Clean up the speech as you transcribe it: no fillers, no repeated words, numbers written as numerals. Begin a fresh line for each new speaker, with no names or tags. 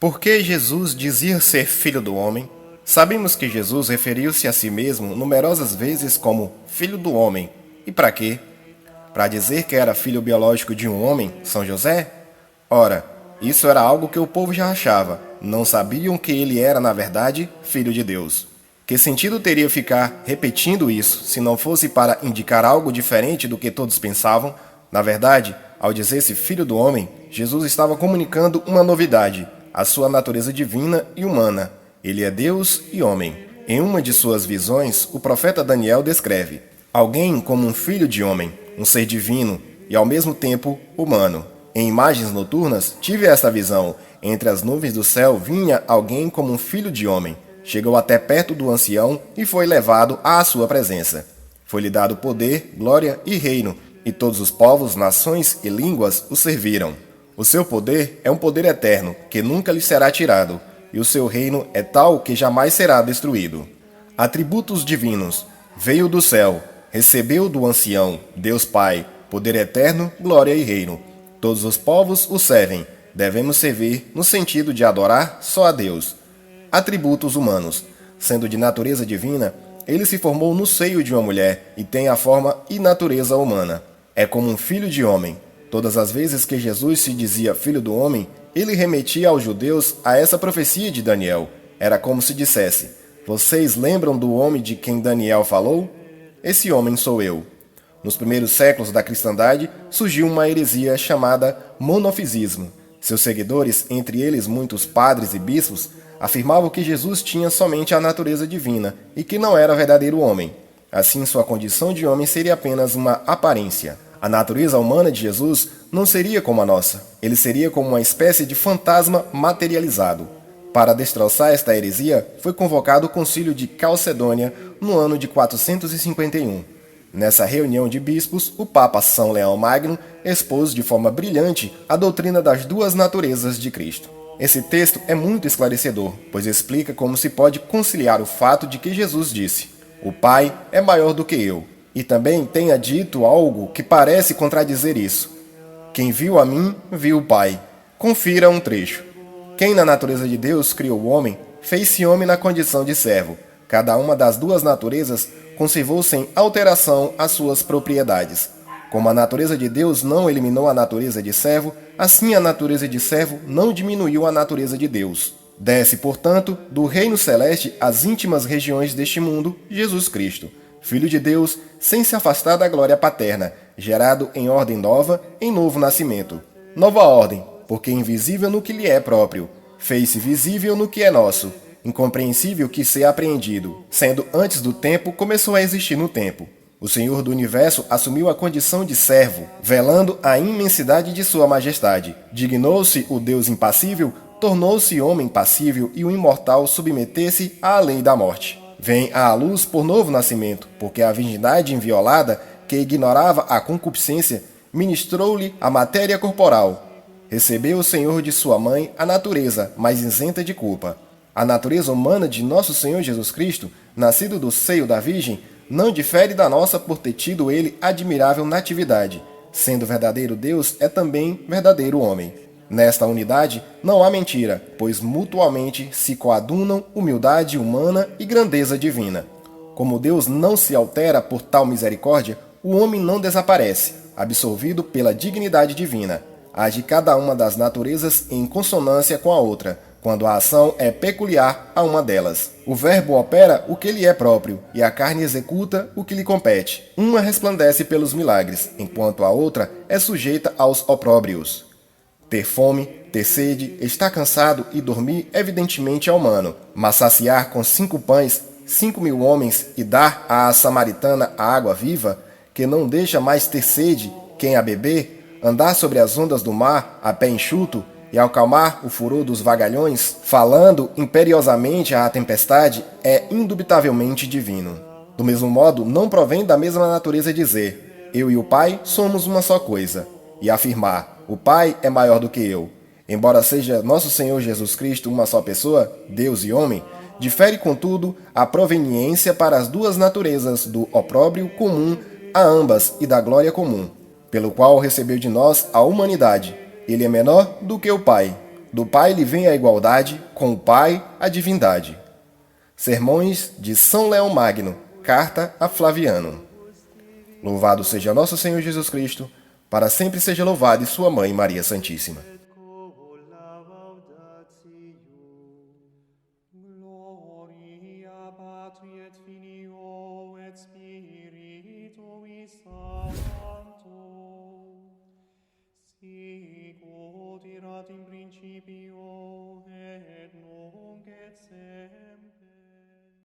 Por que Jesus dizia ser filho do homem? Sabemos que Jesus referiu-se a si mesmo numerosas vezes como filho do homem. E para quê? Para dizer que era filho biológico de um homem, São José? Ora, isso era algo que o povo já achava. Não sabiam que ele era, na verdade, filho de Deus. Que sentido teria ficar repetindo isso se não fosse para indicar algo diferente do que todos pensavam? Na verdade, ao dizer-se filho do homem, Jesus estava comunicando uma novidade, a sua natureza divina e humana. Ele é Deus e homem. Em uma de suas visões, o profeta Daniel descreve alguém como um filho de homem, um ser divino e ao mesmo tempo humano. Em imagens noturnas, tive esta visão. Entre as nuvens do céu vinha alguém como um filho de homem. Chegou até perto do ancião e foi levado à sua presença. Foi-lhe dado poder, glória e reino, e todos os povos, nações e línguas o serviram. O seu poder é um poder eterno, que nunca lhe será tirado, e o seu reino é tal que jamais será destruído. Atributos divinos. Veio do céu, recebeu do ancião, Deus Pai, poder eterno, glória e reino. Todos os povos o servem. Devemos servir no sentido de adorar só a Deus. Atributos humanos. Sendo de natureza divina, ele se formou no seio de uma mulher e tem a forma e natureza humana. É como um filho de homem. Todas as vezes que Jesus se dizia filho do homem, ele remetia aos judeus a essa profecia de Daniel. Era como se dissesse: vocês lembram do homem de quem Daniel falou? Esse homem sou eu. Nos primeiros séculos da cristandade, surgiu uma heresia chamada monofisismo. Seus seguidores, entre eles muitos padres e bispos, afirmavam que Jesus tinha somente a natureza divina e que não era verdadeiro homem. Assim, sua condição de homem seria apenas uma aparência. A natureza humana de Jesus não seria como a nossa. Ele seria como uma espécie de fantasma materializado. Para destroçar esta heresia, foi convocado o Concílio de Calcedônia no ano de 451. Nessa reunião de bispos, o Papa São Leão Magno expôs de forma brilhante a doutrina das duas naturezas de Cristo. Esse texto é muito esclarecedor, pois explica como se pode conciliar o fato de que Jesus disse: o Pai é maior do que eu, e também tenha dito algo que parece contradizer isso. Quem viu a mim, viu o Pai. Confira um trecho. Quem na natureza de Deus criou o homem, fez-se homem na condição de servo. Cada uma das duas naturezas conservou sem alteração as suas propriedades. Como a natureza de Deus não eliminou a natureza de servo, assim a natureza de servo não diminuiu a natureza de Deus. Desce, portanto, do reino celeste às íntimas regiões deste mundo, Jesus Cristo, Filho de Deus, sem se afastar da glória paterna, gerado em ordem nova, em novo nascimento. Nova ordem, porque invisível no que lhe é próprio, fez-se visível no que é nosso, incompreensível que ser apreendido, sendo antes do tempo, começou a existir no tempo. O Senhor do Universo assumiu a condição de servo, velando a imensidade de sua majestade. Dignou-se o Deus impassível, tornou-se homem passível e o imortal submeter-se à lei da morte. Vem à luz por novo nascimento, porque a virgindade inviolada, que ignorava a concupiscência, ministrou-lhe a matéria corporal. Recebeu o Senhor de sua mãe a natureza, mais isenta de culpa. A natureza humana de nosso Senhor Jesus Cristo, nascido do seio da Virgem, não difere da nossa por ter tido ele admirável natividade. Sendo verdadeiro Deus, é também verdadeiro homem. Nesta unidade não há mentira, pois mutuamente se coadunam humildade humana e grandeza divina. Como Deus não se altera por tal misericórdia, o homem não desaparece, absolvido pela dignidade divina. Age cada uma das naturezas em consonância com a outra, quando a ação é peculiar a uma delas. O verbo opera o que lhe é próprio, e a carne executa o que lhe compete. Uma resplandece pelos milagres, enquanto a outra é sujeita aos opróbrios. Ter fome, ter sede, estar cansado e dormir evidentemente é humano, mas saciar com 5 pães 5.000 homens e dar à samaritana a água viva, que não deixa mais ter sede quem a beber, andar sobre as ondas do mar a pé enxuto e acalmar o furor dos vagalhões, falando imperiosamente à tempestade, é indubitavelmente divino. Do mesmo modo, não provém da mesma natureza dizer: eu e o Pai somos uma só coisa, e afirmar: o Pai é maior do que eu. Embora seja nosso Senhor Jesus Cristo uma só pessoa, Deus e homem, difere, contudo, a proveniência para as duas naturezas do opróbrio comum a ambas e da glória comum, pelo qual recebeu de nós a humanidade. Ele é menor do que o Pai. Do Pai lhe vem a igualdade, com o Pai a divindade. Sermões de São Leão Magno, carta a Flaviano. Louvado seja nosso Senhor Jesus Cristo, para sempre seja louvado e sua mãe Maria Santíssima.
Gloria Patri et Filio et Spiritui Sancto, sicut erat in principio et nunc et semper